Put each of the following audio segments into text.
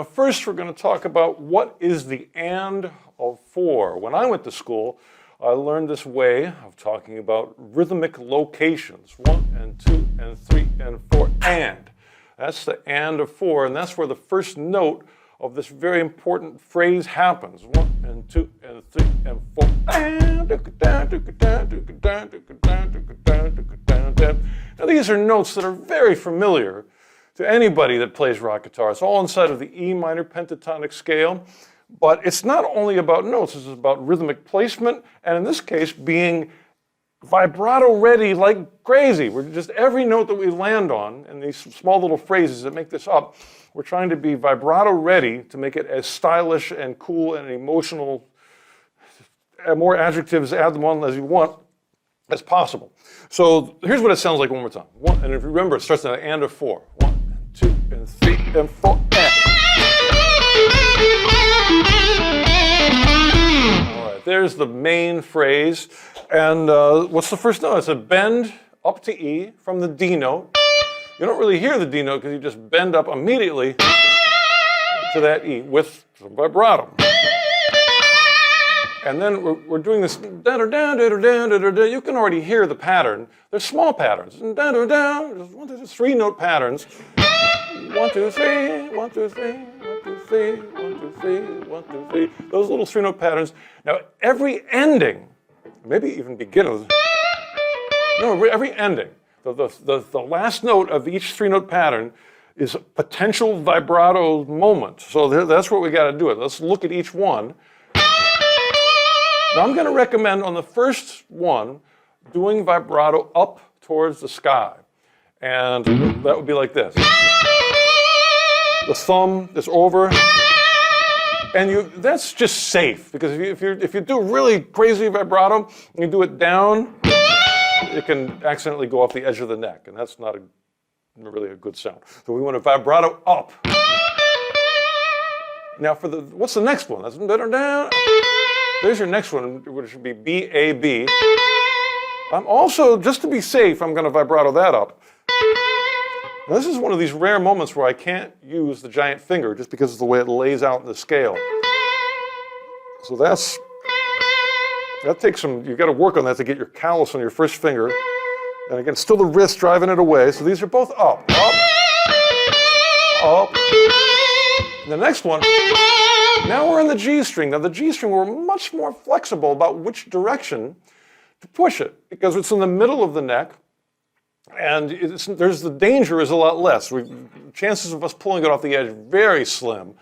Now first we're going to talk about what is the and of 4. When I went to school, I learned this way of talking about rhythmic locations. 1 and 2 and 3 and 4 and. That's the and of 4, and that's where the first note of this very important phrase happens. 1 and 2 and 3 and 4 and. Now these are notes that are very familiar to anybody that plays rock guitar. It's all inside of the E minor pentatonic scale, but it's not only about notes, it's about rhythmic placement, and in this case being vibrato ready like crazy. We're just, every note that we land on, and these small little phrases that make this up, we're trying to be vibrato ready to make it as stylish and cool and emotional, more adjectives, add them on as you want, as possible. So here's what it sounds like one more time. 1, and if you remember, it starts in an and of 4. 1 and 2 and 3 and 4 and. All right, there's the main phrase. And what's the first note? It's a bend up to E from the D note. You don't really hear the D note because you just bend up immediately to that E with some vibrato. And then we're doing this da-da-da-da-da-da-da-da. You can already hear the pattern. There's small patterns. Da-da-da, 1, 2, 3 note patterns. 1, 2, 3, 1, 2, 3, 1, 2, 3, 1, 2, 3, 1, 2, 3. Those little 3 note patterns. Now every ending, maybe even beginning, no, every ending, the last note of each 3 note pattern is a potential vibrato moment. So that's what we got to do. Let's look at each one. Now I'm going to recommend on the first one doing vibrato up towards the sky. And that would be like this. The thumb is over. And that's just safe, because if you do really crazy vibrato and you do it down, it can accidentally go off the edge of the neck, and that's not really a good sound. So we want to vibrato up. Now what's the next one? That's down. There's your next one, which should be B, A, B. I'm also, just to be safe, I'm going to vibrato that up. Now, this is one of these rare moments where I can't use the giant finger just because of the way it lays out in the scale. So that takes some, you've got to work on that to get your callus on your first finger. And again, still the wrist driving it away. So these are both up, up, up. And the next one, now we're in the G string. Now the G string, we're much more flexible about which direction to push it, because it's in the middle of the neck, and the danger is a lot less. Chances of us pulling it off the edge very slim.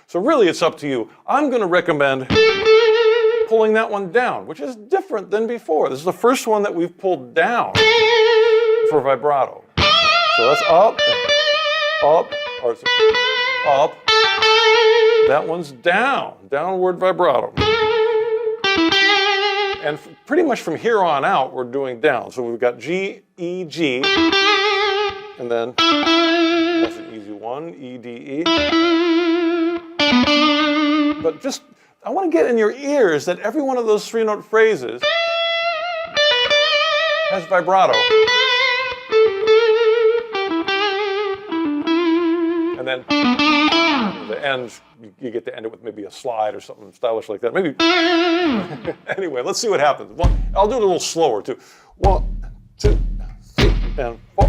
So really it's up to you. I'm going to recommend pulling that one down, which is different than before. This is the first one that we've pulled down for vibrato. So that's up, up, or up. That one's down, downward vibrato. And pretty much from here on out, we're doing down. So we've got G, E, G, and then that's an easy one, E, D, E. But just, I want to get in your ears that every one of those 3 note phrases has vibrato. And then the end, you get to end it with maybe a slide or something stylish like that. Maybe. Anyway, let's see what happens. I'll do it a little slower too. 1, 2, 3, and 4.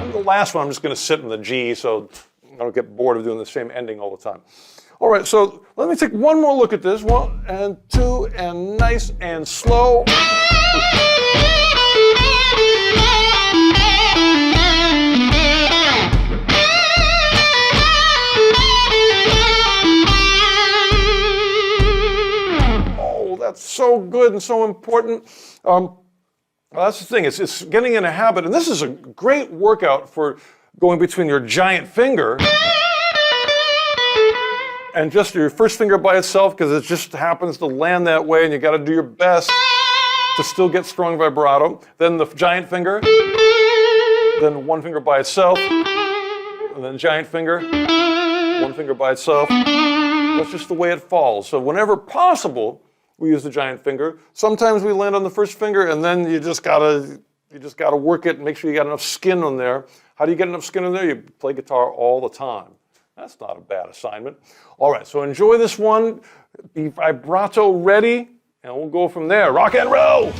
And the last one, I'm just going to sit in the G so I don't get bored of doing the same ending all the time. All right, so let me take one more look at this. 1 and 2, and nice and slow. Oh, that's so good and so important. Well, that's the thing, it's getting in a habit, and this is a great workout for going between your giant finger and just your first finger by itself, because it just happens to land that way, and you got to do your best to still get strong vibrato. Then the giant finger, then 1 finger by itself, and then giant finger, 1 finger by itself, That's just the way it falls. So whenever possible, we use the giant finger. Sometimes we land on the first finger, and then you just gotta work it and make sure you got enough skin on there. How do you get enough skin on there? You play guitar all the time. That's not a bad assignment. All right, so enjoy this one. Be vibrato ready, and we'll go from there. Rock and roll!